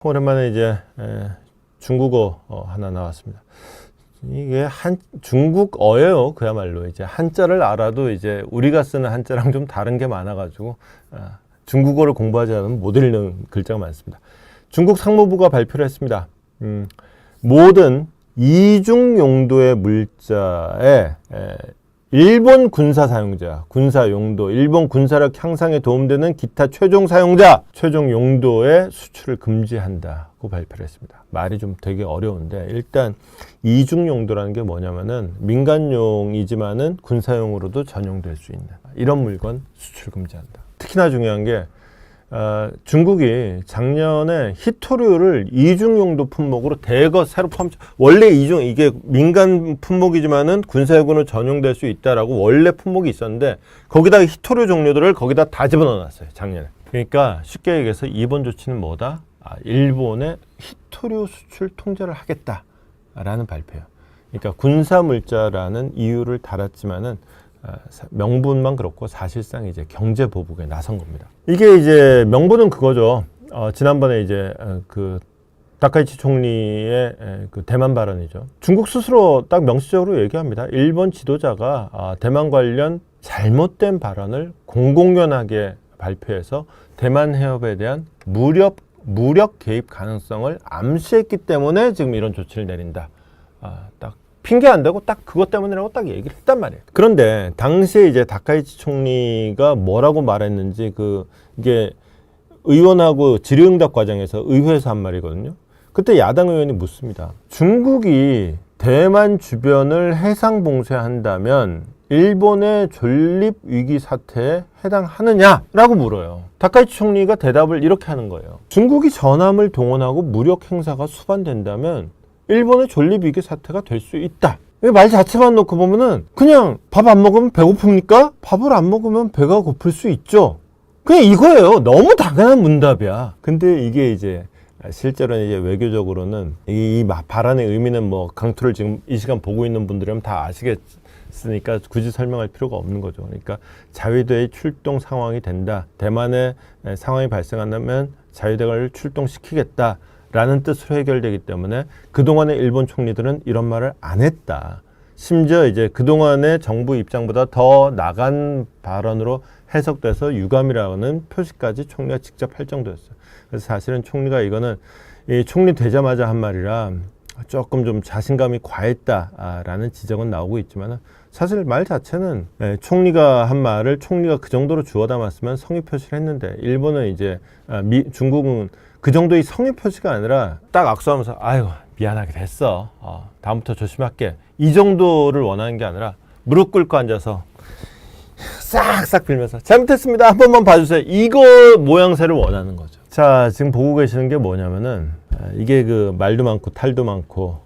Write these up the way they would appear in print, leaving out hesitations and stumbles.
오랜만에 이제 중국어 하나 나왔습니다. 이게 중국어예요. 그야말로 이제 한자를 알아도 이제 우리가 쓰는 한자랑 좀 다른 게 많아가지고 중국어를 공부하지 않으면 못 읽는 글자가 많습니다. 중국 상무부가 발표를 했습니다. 모든 이중 용도의 물자에 일본 군사 사용자, 군사 용도, 일본 군사력 향상에 도움되는 기타 최종 사용자, 최종 용도의 수출을 금지한다고 발표를 했습니다. 말이 좀 되게 어려운데 일단 이중 용도라는 게 뭐냐면은 민간용이지만은 군사용으로도 전용될 수 있는 이런 물건 수출 금지한다. 특히나 중요한 게 중국이 작년에 히토류를 이중용도 품목으로 대거 새로 원래 이게 민간 품목이지만은 군사용으로 전용될 수 있다라고 원래 품목이 있었는데 거기다가 히토류 종류들을 거기다 다 집어넣어놨어요 작년에. 그러니까 쉽게 얘기해서 이번 조치는 뭐다? 일본의 히토류 수출 통제를 하겠다라는 발표예요. 그러니까 군사물자라는 이유를 달았지만은 명분만 그렇고 사실상 이제 경제 보복에 나선 겁니다. 이게 이제 명분은 그거죠. 지난번에 이제 그 다카이치 총리의 그 대만 발언이죠. 중국 스스로 딱 명시적으로 얘기합니다. 일본 지도자가 대만 관련 잘못된 발언을 공공연하게 발표해서 대만 해협에 대한 무력 개입 가능성을 암시했기 때문에 지금 이런 조치를 내린다. 딱 핑계 안 대고 딱 그것 때문이라고 딱 얘기를 했단 말이에요. 그런데 당시에 이제 다카이치 총리가 뭐라고 말했는지 이게 의원하고 질의응답 과정에서 의회에서 한 말이거든요. 그때 야당 의원이 묻습니다. 중국이 대만 주변을 해상 봉쇄한다면 일본의 존립 위기 사태에 해당하느냐라고 물어요. 다카이치 총리가 대답을 이렇게 하는 거예요. 중국이 전함을 동원하고 무력 행사가 수반된다면 일본의 존립위기 사태가 될 수 있다. 말 자체만 놓고 보면은 그냥 밥 안 먹으면 배고픕니까? 밥을 안 먹으면 배가 고플 수 있죠. 그냥 이거예요. 너무 당연한 문답이야. 근데 이게 이제 실제로는 이제 외교적으로는 이 발언의 의미는 뭐 강투를 지금 이 시간 보고 있는 분들이면 다 아시겠으니까 굳이 설명할 필요가 없는 거죠. 그러니까 자위대의 출동 상황이 된다. 대만에 상황이 발생한다면 자위대를 출동시키겠다. 라는 뜻으로 해결되기 때문에 그동안의 일본 총리들은 이런 말을 안 했다. 심지어 이제 그동안의 정부 입장보다 더 나간 발언으로 해석돼서 유감이라는 표시까지 총리가 직접 할 정도였어요. 그래서 사실은 총리가 이거는 이 총리 되자마자 한 말이라 조금 좀 자신감이 과했다라는 지적은 나오고 있지만 사실 말 자체는 총리가 한 말을 총리가 그 정도로 주워 담았으면 성의 표시를 했는데 일본은 이제 중국은 그 정도의 성의 표시가 아니라 딱 악수하면서 아유 미안하게 됐어. 다음부터 조심할게. 이 정도를 원하는 게 아니라 무릎 꿇고 앉아서 싹싹 빌면서 잘못했습니다. 한 번만 봐주세요. 이거 모양새를 원하는 거죠. 자, 지금 보고 계시는 게 뭐냐면은 이게 그 말도 많고 탈도 많고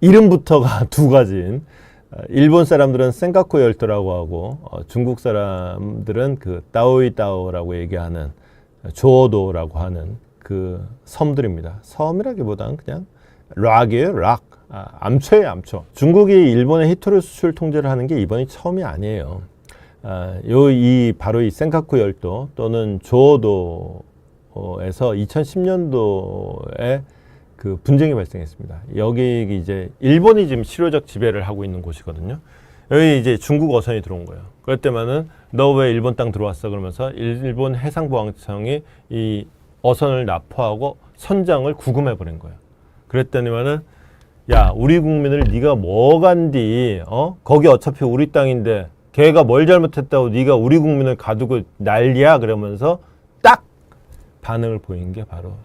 이름부터가 두 가지인 일본 사람들은 센가쿠 열도라고 하고 중국 사람들은 그 따오이따오라고 얘기하는 조어도라고 하는 그 섬들입니다. 섬이라기보다는 그냥 락이에요. 락. 암초예요. 암초. 중국이 일본의 히토류 수출 통제를 하는 게 이번이 처음이 아니에요. 바로 이 센카쿠 열도 또는 조어도에서 2010년도에 그 분쟁이 발생했습니다. 여기 이제 일본이 지금 실효적 지배를 하고 있는 곳이거든요. 여기 이제 중국 어선이 들어온 거예요. 그럴 때면은 너 왜 일본 땅 들어왔어? 그러면서 일본 해상보안청이 이 어선을 납포하고 선장을 구금해 버린 거예요. 그랬더니만은 야 우리 국민을 네가 뭐 간디? 거기 어차피 우리 땅인데 걔가 뭘 잘못했다고 네가 우리 국민을 가두고 난리야? 그러면서 딱 반응을 보인 게 바로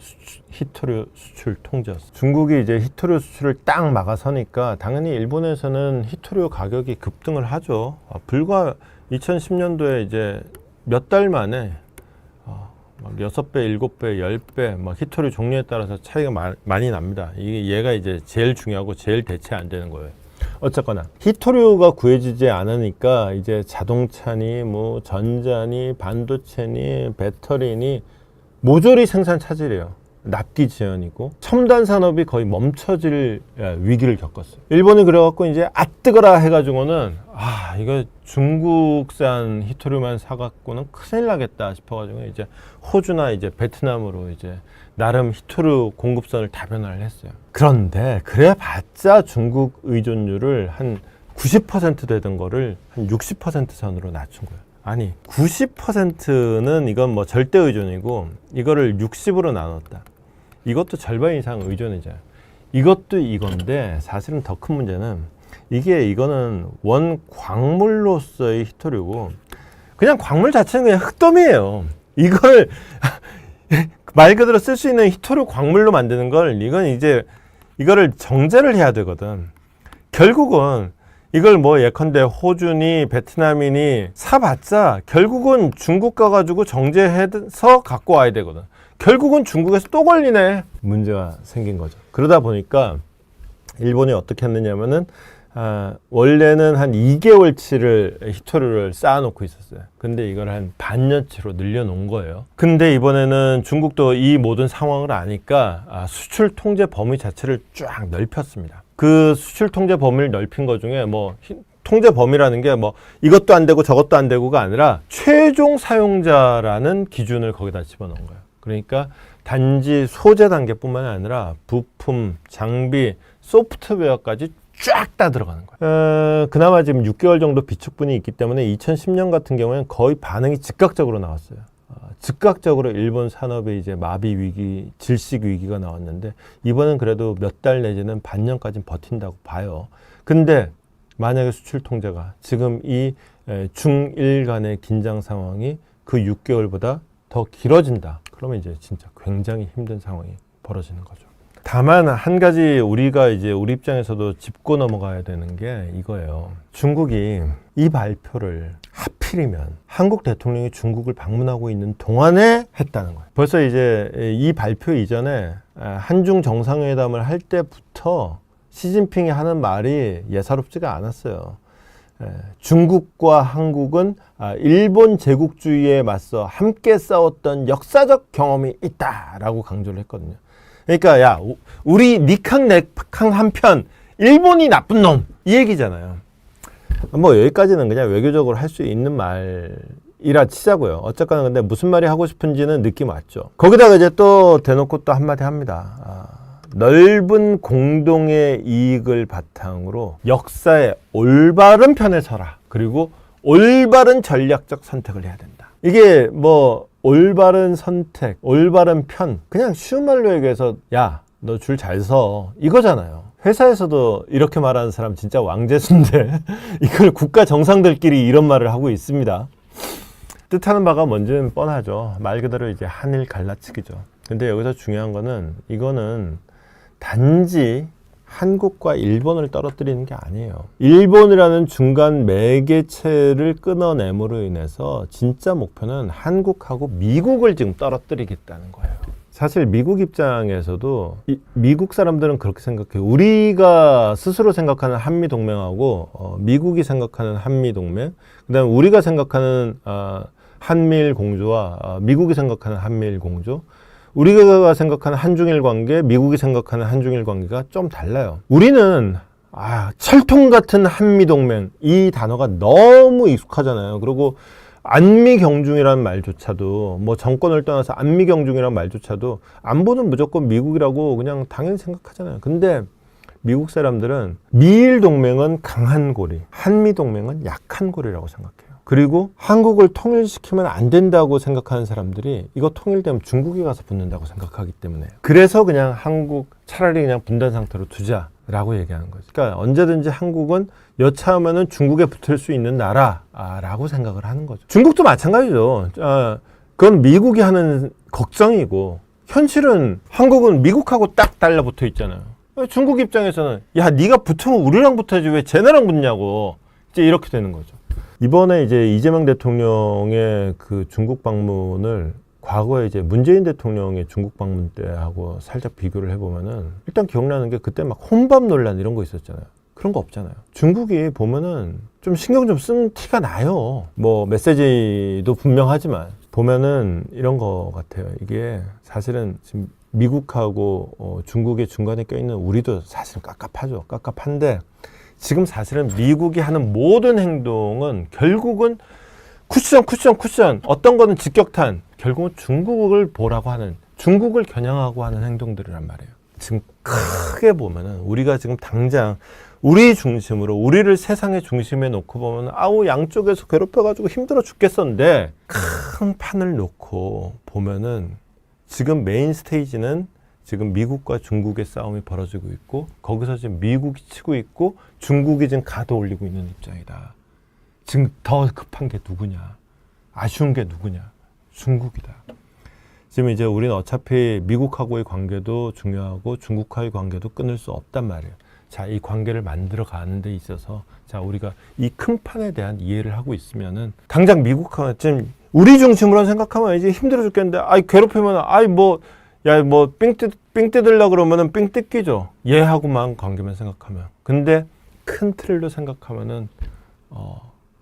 히토류 수출 통제였어요. 중국이 이제 히토류 수출을 딱 막아서니까 당연히 일본에서는 히토류 가격이 급등을 하죠. 불과 2010년도에 이제 몇 달 만에 막 6배, 7배, 10배, 막 히토류 종류에 따라서 차이가 많이 납니다. 얘가 이제 제일 중요하고 제일 대체 안 되는 거예요. 어쨌거나 히토류가 구해지지 않으니까 이제 자동차니 뭐 전자니 반도체니 배터리니 모조리 생산 차질이에요. 납기 지연이고 첨단 산업이 거의 멈춰질 위기를 겪었어요. 일본이 그래갖고 이제 뜨거라 해가지고는 이거 중국산 히토류만 사갖고는 큰일 나겠다 싶어가지고 이제 호주나 이제 베트남으로 이제 나름 히토류 공급선을 다변화를 했어요. 그런데 그래봤자 중국 의존율을 한 90% 되던 거를 한 60% 선으로 낮춘 거예요. 아니 90%는 이건 뭐 절대 의존이고 이거를 60으로 나눴다. 이것도 절반 이상 의존이잖아요. 이것도 이건데 사실은 더 큰 문제는 이거는 원 광물로서의 히토류고 그냥 광물 자체는 그냥 흙더미예요. 이걸 말 그대로 쓸 수 있는 히토류 광물로 만드는 걸 이거를 정제를 해야 되거든. 결국은 이걸 뭐 예컨대 호주니 베트남이니 사봤자 결국은 중국 가가지고 정제해서 갖고 와야 되거든. 결국은 중국에서 또 걸리네. 문제가 생긴 거죠. 그러다 보니까 일본이 어떻게 했느냐면은 원래는 한 2개월치를 히토류를 쌓아놓고 있었어요. 근데 이걸 한 반년치로 늘려놓은 거예요. 근데 이번에는 중국도 이 모든 상황을 아니까 수출 통제 범위 자체를 쫙 넓혔습니다. 그 수출 통제 범위를 넓힌 것 중에 뭐 통제 범위라는 게 뭐 이것도 안 되고 저것도 안 되고가 아니라 최종 사용자라는 기준을 거기다 집어넣은 거예요. 그러니까 단지 소재 단계뿐만 아니라 부품, 장비, 소프트웨어까지 쫙 다 들어가는 거예요. 그나마 지금 6개월 정도 비축분이 있기 때문에 2010년 같은 경우에는 거의 반응이 즉각적으로 나왔어요. 즉각적으로 일본 산업의 이제 마비 위기, 질식 위기가 나왔는데 이번엔 그래도 몇 달 내지는 반년까지는 버틴다고 봐요. 근데 만약에 수출 통제가 지금 이 중일 간의 긴장 상황이 그 6개월보다 더 길어진다. 그러면 이제 진짜 굉장히 힘든 상황이 벌어지는 거죠. 다만 한 가지 우리 입장에서도 짚고 넘어가야 되는 게 이거예요. 중국이 이 발표를 하필이면 한국 대통령이 중국을 방문하고 있는 동안에 했다는 거예요. 벌써 이제 이 발표 이전에 한중 정상회담을 할 때부터 시진핑이 하는 말이 예사롭지가 않았어요. 중국과 한국은 일본 제국주의에 맞서 함께 싸웠던 역사적 경험이 있다라고 강조를 했거든요. 그러니까 야 우리 니캉 내캉 한편 일본이 나쁜 놈 이 얘기잖아요. 뭐 여기까지는 그냥 외교적으로 할 수 있는 말이라 치자고요. 어쨌거나 근데 무슨 말이 하고 싶은지는 느낌 왔죠. 거기다가 이제 또 대놓고 또 한마디 합니다. 넓은 공동의 이익을 바탕으로 역사의 올바른 편에 서라. 그리고 올바른 전략적 선택을 해야 된다. 이게 뭐 올바른 선택, 올바른 편, 그냥 쉬운 말로 얘기해서 야, 너 줄 잘 서 이거잖아요. 회사에서도 이렇게 말하는 사람 진짜 왕재수인데 이걸 국가 정상들끼리 이런 말을 하고 있습니다. 뜻하는 바가 뭔지는 뻔하죠. 말 그대로 이제 한일 갈라치기죠. 근데 여기서 중요한 거는 이거는 단지 한국과 일본을 떨어뜨리는 게 아니에요. 일본이라는 중간 매개체를 끊어냄으로 인해서 진짜 목표는 한국하고 미국을 지금 떨어뜨리겠다는 거예요. 사실 미국 입장에서도 미국 사람들은 그렇게 생각해요. 우리가 스스로 생각하는 한미동맹하고 미국이 생각하는 한미동맹, 그 다음에 우리가 생각하는 한미일 공조와 미국이 생각하는 한미일 공조, 우리가 생각하는 한중일 관계, 미국이 생각하는 한중일 관계가 좀 달라요. 우리는 철통 같은 한미동맹 이 단어가 너무 익숙하잖아요. 그리고 안미경중이라는 말조차도 뭐 정권을 떠나서 안미경중이라는 말조차도 안보는 무조건 미국이라고 그냥 당연히 생각하잖아요. 근데 미국 사람들은 미일 동맹은 강한 고리, 한미 동맹은 약한 고리라고 생각해요. 그리고 한국을 통일시키면 안 된다고 생각하는 사람들이 이거 통일되면 중국에 가서 붙는다고 생각하기 때문에 그래서 그냥 한국 차라리 그냥 분단 상태로 두자라고 얘기하는 거죠. 그러니까 언제든지 한국은 여차하면은 중국에 붙을 수 있는 나라라고 생각을 하는 거죠. 중국도 마찬가지죠. 그건 미국이 하는 걱정이고 현실은 한국은 미국하고 딱 달라붙어 있잖아요. 중국 입장에서는 야 네가 붙으면 우리랑 붙어야지 왜 쟤네랑 붙냐고 이제 이렇게 되는 거죠. 이번에 이제 이재명 대통령의 그 중국 방문을 과거에 이제 문재인 대통령의 중국 방문 때하고 살짝 비교를 해보면은 일단 기억나는 게 그때 막 혼밥 논란 이런 거 있었잖아요. 그런 거 없잖아요. 중국이 보면은 좀 신경 좀 쓴 티가 나요. 뭐 메시지도 분명하지만 보면은 이런 거 같아요. 이게 사실은 지금 미국하고 중국의 중간에 껴있는 우리도 사실은 깝깝하죠. 깝깝한데 지금 사실은 미국이 하는 모든 행동은 결국은 쿠션 어떤 거는 직격탄 결국은 중국을 보라고 하는 중국을 겨냥하고 하는 행동들이란 말이에요. 지금 크게 보면은 우리가 지금 당장 우리 중심으로 우리를 세상의 중심에 놓고 보면 아우 양쪽에서 괴롭혀가지고 힘들어 죽겠었는데 큰 판을 놓고 보면은 지금 메인 스테이지는 지금 미국과 중국의 싸움이 벌어지고 있고 거기서 지금 미국이 치고 있고 중국이 지금 가도 올리고 있는 입장이다. 지금 더 급한 게 누구냐? 아쉬운 게 누구냐? 중국이다. 지금 이제 우리는 어차피 미국하고의 관계도 중요하고 중국과의 관계도 끊을 수 없단 말이에요. 자, 이 관계를 만들어 가는 데 있어서 자, 우리가 이 큰 판에 대한 이해를 하고 있으면은 당장 미국하고 지금 우리 중심으로 생각하면 이제 힘들어 죽겠는데 아이 괴롭히면 아이 뭐 야 뭐 삥 뜯으려 그러면은 삥 뜯기죠. 얘하고만 관계만 생각하면. 근데 큰 틀로 생각하면은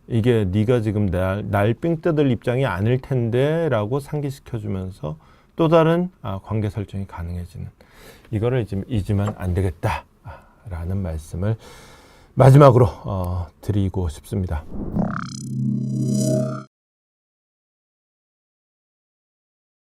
이게 네가 지금 날 삥 뜯을 입장이 아닐 텐데라고 상기시켜 주면서 또 다른 관계 설정이 가능해지는 이거를 지금 잊으면 안 되겠다라는 말씀을 마지막으로 드리고 싶습니다.